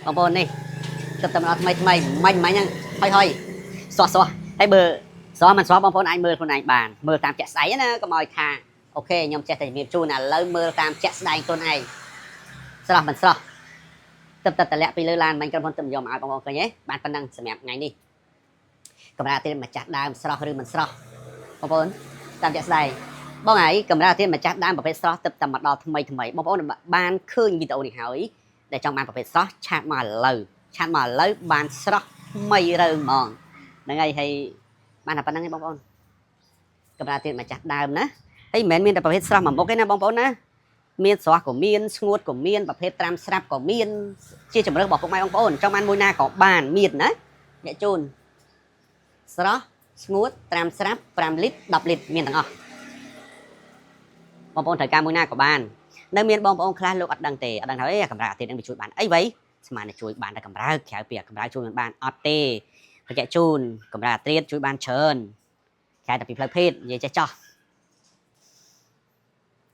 បងប្អូននេះទឹកតែម្ដងថ្មីមិញហ្នឹងហុយសោះហើយបើសោះមិនស្របបងប្អូនអាចមើលខ្លួនឯងបានមើលតាមជាក់ស្ដែងណាកុំឲ្យថាអូខេខ្ញុំចេះតែជំរាបជូនឥឡូវមើលតាមជាក់ស្ដែងខ្លួនឯងស្រស់មិនស្រស់ទឹកតម្លាក់ពីលើឡានមិញក្រុមហ៊ុនទឹកយកមកឲ្យបងប្អូនឃើញទេបានប៉ុណ្ណឹងសម្រាប់ថ្ងៃនេះកម្រាលទៀនម្ចាស់ដើមស្រស់ឬមិនស្រស់បងប្អូនតាមជាក់ស្ដែងបងហើយកម្រាលទៀនម្ចាស់ដើមប្រភេទស្រស់ទឹកតែមកដល់ថ្មីបងប្អូនបានឃើញវីដេអូនេះហើយដែលចង់បានប្រភេទស្រស់ឆាតមកឥឡូវបានស្រស់ថ្មីរើហ្មងហ្នឹងហើយបានតែប៉ុណ្្នឹងឯងបងប្អូនកម្រាលទៀនម្ចាស់ដើមណាហើយមិនមែនមានតែប្រភេទស្រស់មួយមុខទេណាបងប្អូនណាមានស្រស់ក៏មានស្ងួតក៏មានប្រភេទត្រាំស្រាប់ក៏មានជាជំរើសរបស់ពុកម៉ែបងប្អូនចង់បានមួយណាក៏បានមានណាអ្នកជូនស្រស់ស្ងួតត្រាំស្រាប់5លីត្រ10លីត្រមានទាំងអស់បងប្អូនត្រូវការមួយណាក៏បាននៅមានបងប្អូនខ្លះលោកអត់ដឹងទេអត់ដឹងថាកម្រាលទៀននឹងជួយបានអីវ៉ៃស្មានតែជួយបានតែកម្រើកក្រៅពីកម្រើកជួយមិនបានអត់ទេបច្ចៈជូនកម្រើកត្រៀតជួយបានច្រើនក្រៅតែពីផ្លូវភេទនិយាយចេះចោះ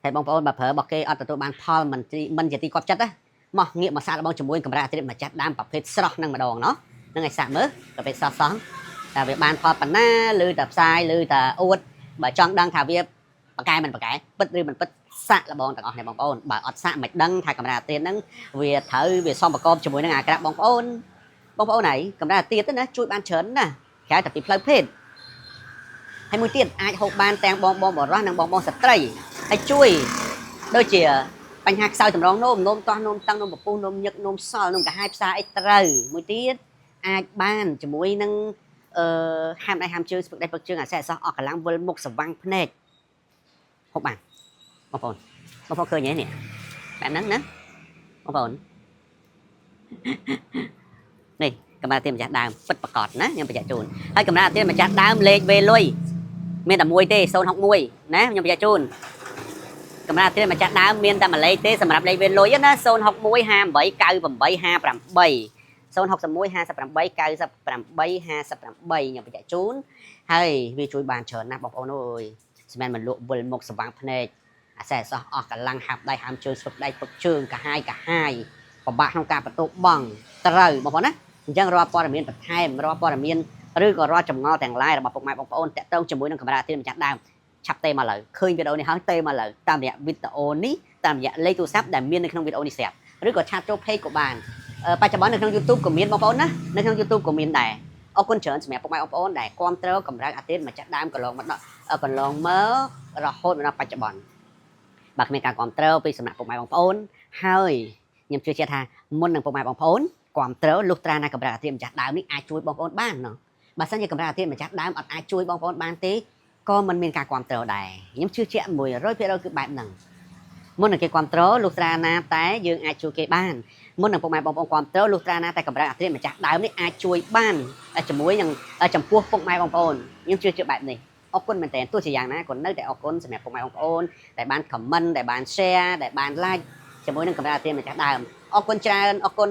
ហើយបងប្អូនបើប្រើរបស់គេអត់ទទួលបានផលមិនជាទីគាប់ចិត្តណាមកងាកមកសាកល្បងជាមួយកម្រើកត្រៀតមកចាស់ដើមប្រភេទស្រស់នឹងម្ដងណោះនឹងឲ្យសាកមើលប្រភេទស្រស់តែវាបានផលប៉ុណ្ណាឬតែផ្សាយឬតែអួតបើចង់ដឹងថាវាប្រកែមិនប្រកែពិតឬមិនពិតសាកល្បងទាំងអស់នេះបងប្អូនបើអត់សាកមិនដឹងថាកម្រាលទៀនហ្នឹងវាត្រូវវាសមប្រកបជាមួយនឹងអាក្រាក់បងប្អូនហើយកម្រាលទៀនទៅណាជួយបានច្រើនណាក្រៅតែពីផ្លូវភេទហើយមួយទៀតអាចហូបបានទាំងបងបរោះនិងបងស្ត្រីហើយជួយដូចជាបញ្ហាខ្សោយតម្រងនោមទាស់នោមតឹងនោមពពុះនោមញឹកនោមសល់នោមកាហាយផ្សាអីត្រូវមួយទៀតអាចបានជាមួយនឹងហាមដៃហាមជើងស្ពឹកដៃពឹកជើងអាសែសោះអស់កម្លាំងវិលមុខស្វាំងភ្នែកហូបបានបងប្អូនឃើញទេនេះបែបហ្នឹងណាបងប្អូននេះកម្រាលទៀនម្ចាស់ដើមពិតប្រកបណាខ្ញុំបញ្ជាក់ជូនហើយកម្រាលទៀនម្ចាស់ដើមលេខវេលុយមានតែមួយទេ061ណាខ្ញុំបញ្ជាក់ជូនកម្រាលទៀនម្ចាស់ដើមមានតែមួយលេខទេសម្រាប់លេខវេលុយណា061 58 98 58 061 58 98 58ខ្ញុំបញ្ជាក់ជូនហើយវាជួយបានច្រើនណាស់បងប្អូនអើយស្មានមិនលក់វិលមុខស្វាំងភ្នែកអាសែសោះអស់កម្លាំងហាប់ដៃហាមជើងស្ពឹកដៃពឹកជើងកាហាយពិបាកក្នុងការបន្ទោបង់ត្រូវបងប្អូនណាអញ្ចឹងរាល់ព័ត៌មានបន្ថែមរាល់ព័ត៌មានឬក៏រាល់ចម្ងល់ទាំងឡាយរបស់ពុកម៉ែបងប្អូនតាក់ទងជាមួយនឹងកម្រាលទៀនម្ចាស់ដើមឆាប់ទេមកលើឃើញវីដេអូនេះហើយទេមកលើតាមរយៈវីដេអូនេះតាមរយៈលេខទូរស័ព្ទដែលមាននៅក្នុងវីដេអូនេះស្រាប់ឬក៏ឆាតចូល page ក៏បានបច្ចុប្បន្ននៅក្នុង YouTube ក៏មានបងប្អូនណានៅក្នុង YouTube ក៏មានដែរអរគុណច្រើនសម្រាប់ពុកម៉ែបងប្អូនដែលគាំទ្រកម្រាលទៀនម្ចាស់ដើមកន្លងមករហូតមកដល់បច្ចុប្បន្នបើគ្មានការគាំទ្រពីសំណាក់ពុកម៉ែបងប្អូនហើយខ្ញុំជឿជាក់ថាមុននឹងពុកម៉ែបងប្អូនគាំទ្រលុះត្រាណាកម្រាលទៀនម្ចាស់ដើមនេះអាចជួយបងប្អូនបានណោះបើសិនជាកម្រាលទៀនម្ចាស់ដើមអត់អាចជួយបងប្អូនបានទេក៏មិនមានការគាំទ្រដែរខ្ញុំជឿជាក់ 100% គឺបែបហ្នឹងមុននឹងគេគាំទ្រលុះត្រាណាតែយើងអាចជួយគេបានមុននឹងពុកម៉ែបងប្អូនគាំទ្រលុះត្រាណាតែកម្រាលទៀនម្ចាស់ដើមនេះអាចជួយបានជាមួយនឹងចំពោះពុកម៉ែបងប្អូនខ្ញុំជឿជាក់បែបនេះអរគុណមែនតើទោះជាយ៉ាងណាក៏នៅតែអរគុណសម្រាប់ពុកម៉ែបងប្អូនដែលបាន comment ដែលបាន share ដែលបាន like ជាមួយនឹងកម្រាលទៀនម្ចាស់ដើមអរគុណច្រើនអរគុណ